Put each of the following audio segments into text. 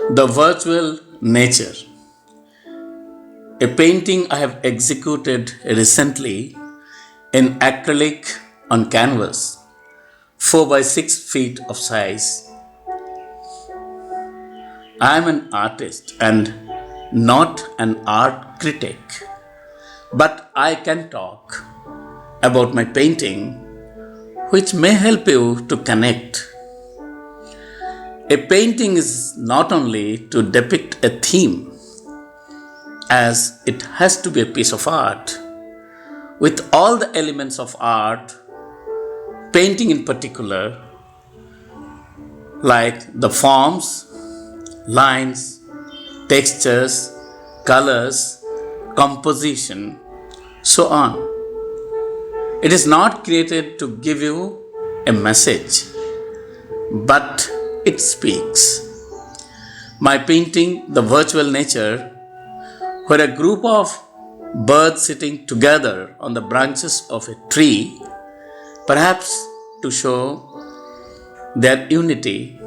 The virtual nature. A painting I have executed recently in acrylic on canvas, 4 by 6 feet of size. I am an artist and not an art critic, but I can talk about my painting, which may help you to connect. A painting is not only to depict a theme, as it has to be a piece of art. With all the elements of art, painting in particular, like the forms, lines, textures, colors, composition, so on. It is not created to give you a message, but it speaks. My painting, The Virtual Nature, where a group of birds sitting together on the branches of a tree, perhaps to show their unity,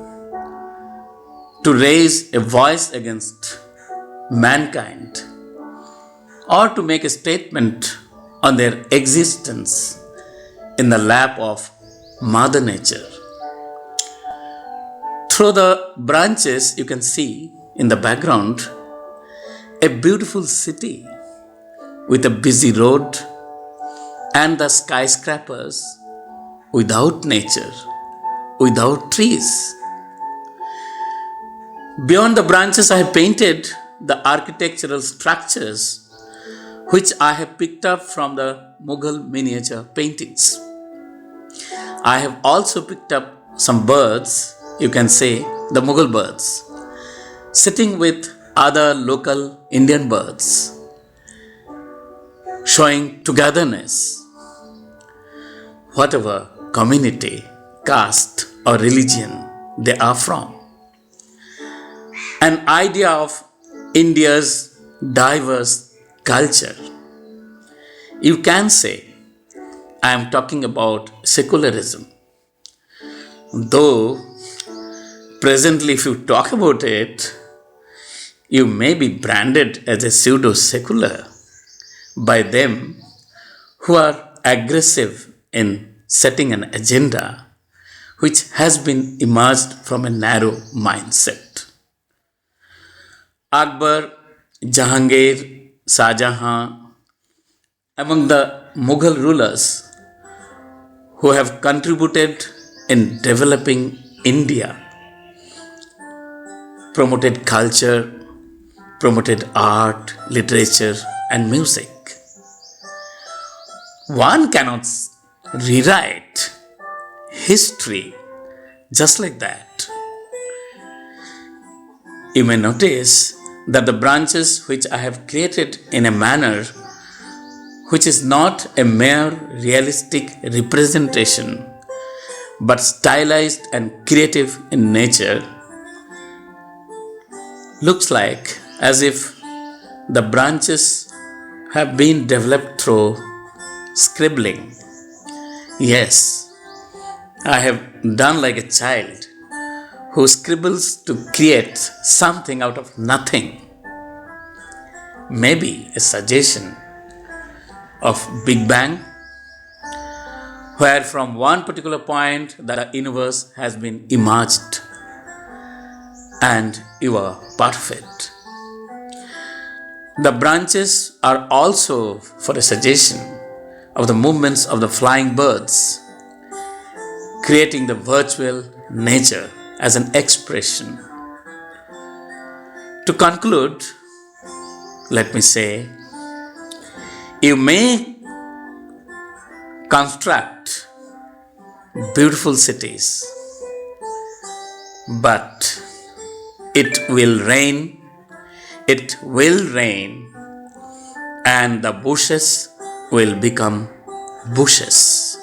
to raise a voice against mankind, or to make a statement on their existence in the lap of Mother Nature. Through the branches, you can see in the background a beautiful city with a busy road and the skyscrapers without nature, without trees. Beyond the branches, I have painted the architectural structures which I have picked up from the Mughal miniature paintings. I have also picked up some birds, you can say the Mughal birds, sitting with other local Indian birds, showing togetherness. Whatever community, caste, or religion they are from. An idea of India's diverse culture. You can say I am talking about secularism. Though presently, if you talk about it, you may be branded as a pseudo-secular by them who are aggressive in setting an agenda which has been emerged from a narrow mindset. Akbar, Jahangir, Shah Jahan, among the Mughal rulers who have contributed in developing India, promoted culture, promoted art, literature, and music. One cannot rewrite history just like that. You may notice that the branches which I have created in a manner which is not a mere realistic representation, but stylized and creative in nature, looks like as if the branches have been developed through scribbling. Yes, I have done like a child who scribbles to create something out of nothing. Maybe a suggestion of Big Bang, where from one particular point the universe has been emerged and you are part of it. The branches are also for a suggestion of the movements of the flying birds, creating the virtual nature as an expression. To conclude, let me say, you may construct beautiful cities, but it will rain, and the bushes will become bushes.